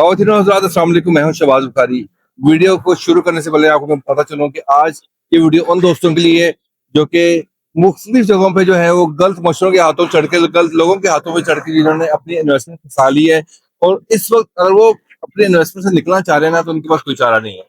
ख़वातीन और हज़रात अस्सलाम वालेकुम, मैं हूं शहबाज बुखारी। वीडियो को शुरू करने से पहले आपको मैं पता चलूं कि आज ये वीडियो उन दोस्तों के लिए जो कि मुख्तलिफ जगहों पे जो है वो गलत मशरों के हाथों चढ़ के, गलत लोगों के हाथों में चढ़ के जिन्होंने अपनी इन्वेस्टमेंट फंसा ली है, और इस वक्त अगर वो अपने इन्वेस्टमेंट से निकलना चाह रहे हैं ना, तो उनके पास कोई चारा नहीं है।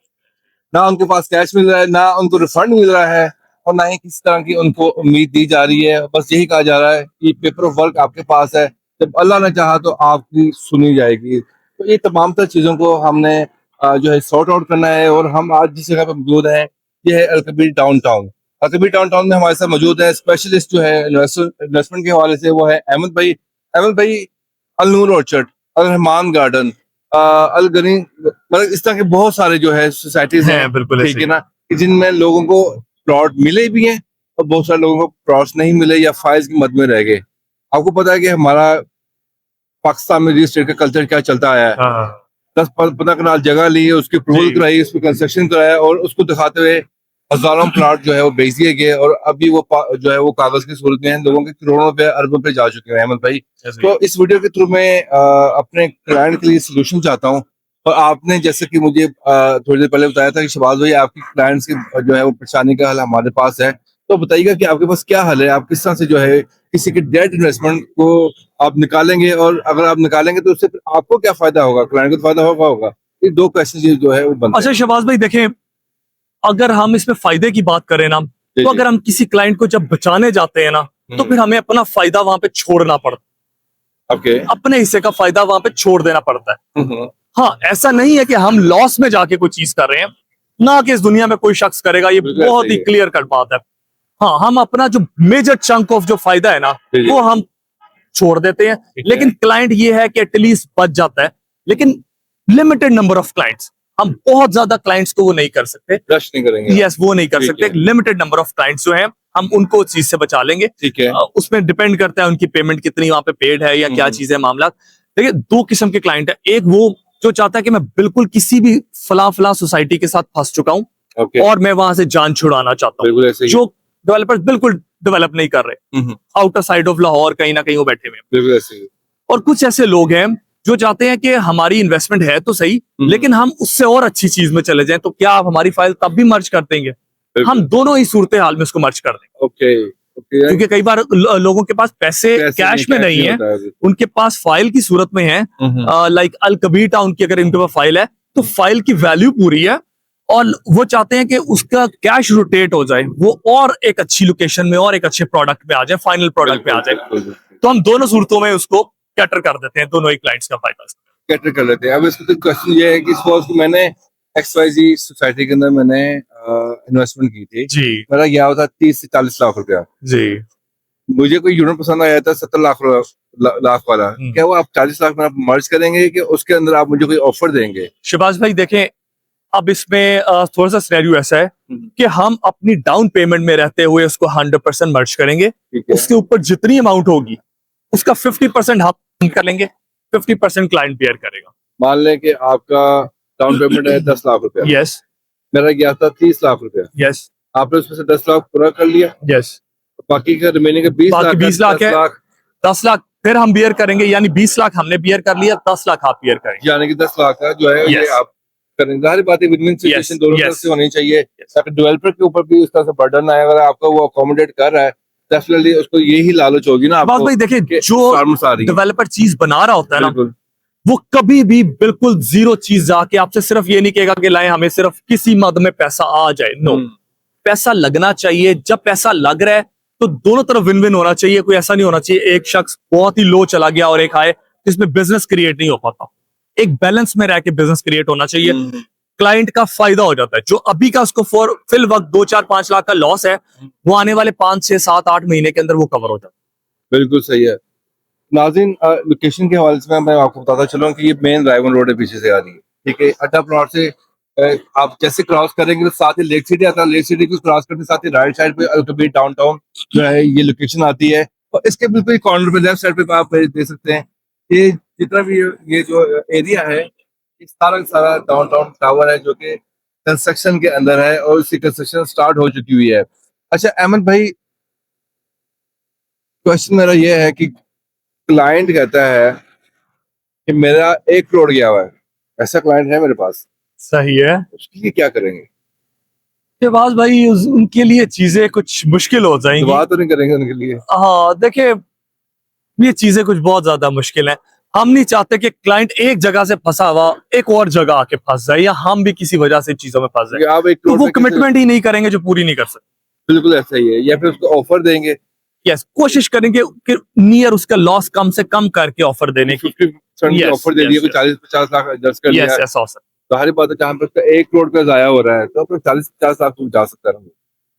ना उनके पास कैश मिल रहा है, ना उनको रिफंड मिल रहा है, और ना ही किसी तरह की उनको उम्मीद दी जा रही है। बस यही कहा जा रहा है कि पेपर ऑफ वर्क आपके पास है, जब अल्लाह ने चाहा तो आपकी सुनी जाएगी। तो ये तमाम तर चीज़ों को हमने जो है सॉर्ट आउट करना है। और हम आज जिस जगह पर मौजूद हैं, ये है Al Kabir down town. Al Kabir down town में हमारे साथ मौजूद है स्पेशलिस्ट जो है इन्वेस्टमेंट के हवाले से, वो है अहमद भाई। अहमद भाई, अल नूर ऑर्चर्ड, अल रहमान गार्डन, अल गनी, मतलब इस तरह के बहुत सारे जो है सोसाइटीज हैं, बिल्कुल ठीक है ना, कि जिनमें लोगों को प्लॉट मिले भी हैं और बहुत सारे लोगों को प्लॉट्स नहीं मिले या फाइल्स की मद में रह गए। आपको पता है कि हमारा पाकिस्तान में रियल एस्टेट का कल्चर क्या चलता आया है। 10-15 कनाल जगह ली, उसकी अप्रूवल कराई, उस पर कंस्ट्रक्शन कराया, और उसको दिखाते हुए हजारों प्लॉट जो है वो बेच दिए गए, और अभी वो जो है वो कागज की सूरत में है, लोगों के करोड़ों रुपए अरबों पे जा चुके हैं। अहमद भाई, तो इस वीडियो के थ्रू मैं अपने क्लाइंट के लिए सोल्यूशन चाहता हूँ। और आपने जैसे कि मुझे थोड़ी देर पहले बताया था कि शहबाज भाई, आपकी क्लाइंट्स की जो है वो परेशानी का हल हमारे पास है, तो बताइएगा कि आपके पास क्या हल है, आप किस तरह से जो है किसी के डेट इन्वेस्टमेंट को आप निकालेंगे, और अगर आप निकालेंगे तो उससे फिर आपको क्या फायदा होगा, क्लाइंट को तो फायदा होगा। ये दो क्वेश्चन जो है वो बनते अच्छा शहबाज भाई, देखें, अगर हम इसमें फायदे की बात करें ना, तो अगर हम किसी क्लाइंट को जब बचाने जाते हैं ना, तो फिर हमें अपना फायदा वहां पे छोड़ना पड़ता है। अपने हिस्से का फायदा वहां पे छोड़ देना पड़ता है। हाँ, ऐसा नहीं है कि हम लॉस में जाके कोई चीज कर रहे हैं, ना कि इस दुनिया में कोई शख्स करेगा, ये बहुत ही क्लियर कट बात है। हाँ, हम अपना जो मेजर चंक ऑफ जो फायदा है ना, वो हम छोड़ देते हैं, लेकिन क्लाइंट ये है कि एटलीस्ट बच जाता है। लेकिन लिमिटेड नंबर ऑफ क्लाइंट्स, हम बहुत ज्यादा क्लाइंट्स को वो नहीं कर सकते, रश नहीं करेंगे। यस, वो नहीं कर सकते। लिमिटेड नंबर ऑफ क्लाइंट्स जो हैं, हम उनको उस चीज से बचा लेंगे। ठीक है, उसमें डिपेंड करता है उनकी पेमेंट कितनी वहां पे पेड है या क्या चीज है मामला। देखिए, दो किस्म के क्लाइंट है। एक वो जो चाहता है कि मैं बिल्कुल किसी भी फला सोसाइटी के साथ फंस चुका हूं और मैं वहां से जान छुड़ाना चाहता हूँ, जो डेवलपर्स बिल्कुल डेवलप नहीं कर रहे, आउटर साइड ऑफ लाहौर कहीं ना कहीं वो बैठे हुए हैं। और कुछ ऐसे लोग हैं जो चाहते हैं कि हमारी इन्वेस्टमेंट है तो सही, लेकिन हम उससे और अच्छी चीज में चले जाएं, तो क्या आप हमारी फाइल तब भी मर्ज कर देंगे? हम दोनों ही सूरत हाल में उसको मर्ज कर देंगे। क्योंकि कई बार लोगों के पास पैसे कैश में नहीं है, उनके पास फाइल की सूरत में है। लाइक अल कबीर टाउन की अगर इनके पास फाइल है, तो फाइल की वैल्यू पूरी है, और वो चाहते हैं कि उसका कैश रोटेट हो जाए, वो और एक अच्छी लोकेशन में और एक अच्छे प्रोडक्ट पे आ जाए, फाइनल प्रोडक्ट पे आ जाए। तो हम दोनों सूरतों में उसको कैटर कर देते हैं, दोनों ही क्लाइंट्स का फायदा कैटर कर लेते हैं। अब इसका क्वेश्चन ये है कि सपोज मैंने XYZ सोसाइटी के अंदर मैंने इन्वेस्टमेंट की थी जी, मेरा गया होता 30 से 40 लाख रुपया जी। मुझे कोई यूनिट पसंद आया था 70 लाख वाला, क्या वो आप 40 लाख में आप मर्ज करेंगे कि उसके अंदर आप मुझे कोई ऑफर देंगे? शहबाज भाई, देखें, अब इसमें थोड़ा सा सिनेरियो ऐसा है कि हम अपनी डाउन पेमेंट में रहते हुए उसको 100% मर्ज करेंगे। उसके ऊपर जितनी अमाउंट होगी उसका 50% हम कर लेंगे, 50% क्लाइंट बेयर करेगा। मान लें कि आपका डाउन पेमेंट है 10 लाख रुपया, यस, मेरा गया था 30 लाख रुपया, यस, आपने उसमें से 10 लाख पूरा कर लिया, यस, बाकी का रिमेनिंग 20 लाख, 20 लाख है, 10 लाख फिर हम बियर करेंगे, यानी 20 लाख हमने बियर कर लिया, 10 लाख आप बियर करेंगे, यानी कि 10 लाख का जो है ये आप करेंगे। सारी बातें विन-विन सिचुएशन दोनों तरफ से होनी चाहिए, ताकि डेवलपर के ऊपर भी उसका बर्डन आए। अगर आपका वो अकोमोडेट कर रहा है, डेफिनेटली उसको यही लालच होगी ना आपको। भाई देखिए, जो डेवलपर चीज बना रहा होता है ना, वो कभी भी बिल्कुल जीरो चीज जाके आपसे सिर्फ ये नहीं कहेगा कि लाए हमें सिर्फ किसी मद में पैसा आ जाए। नो, पैसा लगना चाहिए। जब पैसा लग रहा है तो दोनों तरफ विन विन होना चाहिए। कोई ऐसा नहीं होना चाहिए एक शख्स बहुत ही लो चला गया और एक आए, जिसमें बिजनेस क्रिएट नहीं हो पाता। एक बैलेंस में रह के बिजनेस क्रिएट होना चाहिए। क्लाइंट का फायदा हो जाता है। जो अभी का उसको फिल वक्त 2-4-5 लाख का लॉस है, वो आने वाले 5-6-7-8 महीने के अंदर वो कवर हो जाता है। बिल्कुल सही है। नाज़रीन, लोकेशन के हवाले से मैं आपको बताता चलूं कि ये मेन रायवन रोड है, पीछे से आ रही है, ठीक है। अड्डा प्लॉट से आप जैसे क्रॉस करेंगे तो साथ ही लेक सिटी आता है, लेक सिटी को क्रॉस करते साथ ही राइट साइड पे अलकबीर डाउनटाउन जो है ये लोकेशन आती है, और इसके बिल्कुल कॉर्नर पे लेफ्ट साइड पे आप देख सकते हैं ये जितना भी ये जो एरिया है, ये सारा सारा डाउनटाउन टावर है, जो कि कंस्ट्रक्शन के अंदर है और इसकी कंस्ट्रक्शन स्टार्ट हो चुकी हुई है। अच्छा अहमद भाई, क्वेश्चन मेरा ये है कि क्लाइंट कहता है कि मेरा 1 करोड़ गया हुआ है, ऐसा क्लाइंट है मेरे पास, सही है। उसके लिए क्या करेंगे? शहबाज भाई उनके लिए चीजें कुछ मुश्किल हो जाएंगी। दुआ तो नहीं करेंगे उनके लिए? हाँ देखिए, ये चीजें कुछ बहुत ज्यादा मुश्किल है। हम नहीं चाहते कि क्लाइंट एक जगह से फंसा हुआ एक और जगह आके फंस जाए, या हम भी किसी वजह से चीजों में फंस क्योंकि जाए। आप एक तो करोड़ वो पे कमिटमेंट ही नहीं करेंगे जो पूरी नहीं कर सकते। बिल्कुल ऐसा ही है, या फिर उसको ऑफर देंगे यस, कोशिश करेंगे कि नियर उसका लॉस कम से कम करके ऑफर देने की। 50% की Yes, ऑफर दे yes, दिया, कोई yes. 40-50 लाख एडजस्ट कर लिया। Yes yes awesome. जाहिर बात है जहाँ पे उसका 1 करोड़ का जाया हो रहा है तो अपने 40-50 लाख तो जा सकता है।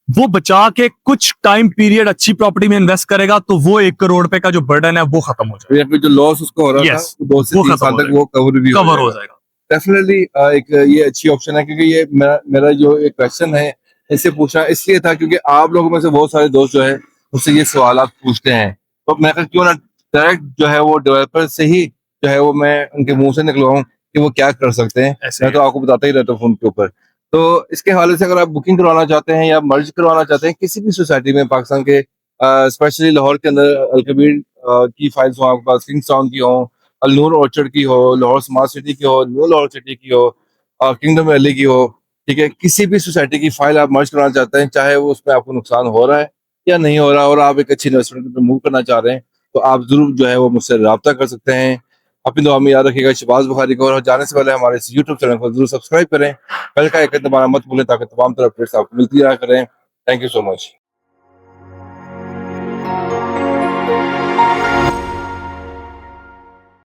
वो बचा के कुछ टाइम पीरियड अच्छी प्रॉपर्टी में इन्वेस्ट करेगा तो वो 1 करोड़ रुपए का जो बर्डन है वो खत्म हो जाएगा। या फिर जो लॉस उसको हो रहा था Yes, वो 2 से वो 3 खत्म साल हो तक वो कवर हो जाएगा। डेफिनेटली एक ये अच्छी ऑप्शन है, क्योंकि ये मेरा जो एक क्वेश्चन है इससे पूछना इसलिए था क्योंकि आप लोगों में से बहुत सारे दोस्त जो है मुझसे ये सवाल पूछते हैं, तो मैं कहा क्यों ना डायरेक्ट जो है वो डेवलपर से ही जो है वो मैं उनके मुंह से निकलवाऊं कि वो क्या कर सकते हैं। ऐसे मैं तो आपको बताता ही रहता हूँ फोन के ऊपर। तो इसके हवाले से अगर आप बुकिंग करवाना चाहते हैं या मर्ज करवाना चाहते हैं किसी भी सोसाइटी में पाकिस्तान के, स्पेशली लाहौर के अंदर अलकबीर की फाइल्स हो आपके पास, किंग्स टाउन की हो, अलनूर ऑर्चर्ड की हो, लाहौर स्मार्ट सिटी की हो, न्यू लाहौर सिटी की हो, किंगडम वैली की हो, ठीक है, किसी भी सोसाइटी की फाइल आप मर्ज कराना चाहते हैं, चाहे वो उसमें आपको नुकसान हो रहा है या नहीं हो रहा, और आप एक अच्छी इन्वेस्टमेंट पे मूव करना चाह रहे हैं, तो आप जरूर जो है वो मुझसे रब्ता कर सकते हैं। अपनी दुआ में याद रखिएगा शहबाज बुखारी को, और जाने से पहले हमारे इस यूट्यूब चैनल को जरूर सब्सक्राइब करें, बेल का आइकन दबाना मत भूलें ताकि तमाम तरह अपडेट्स आपको मिलती रहा करें। Thank you so much.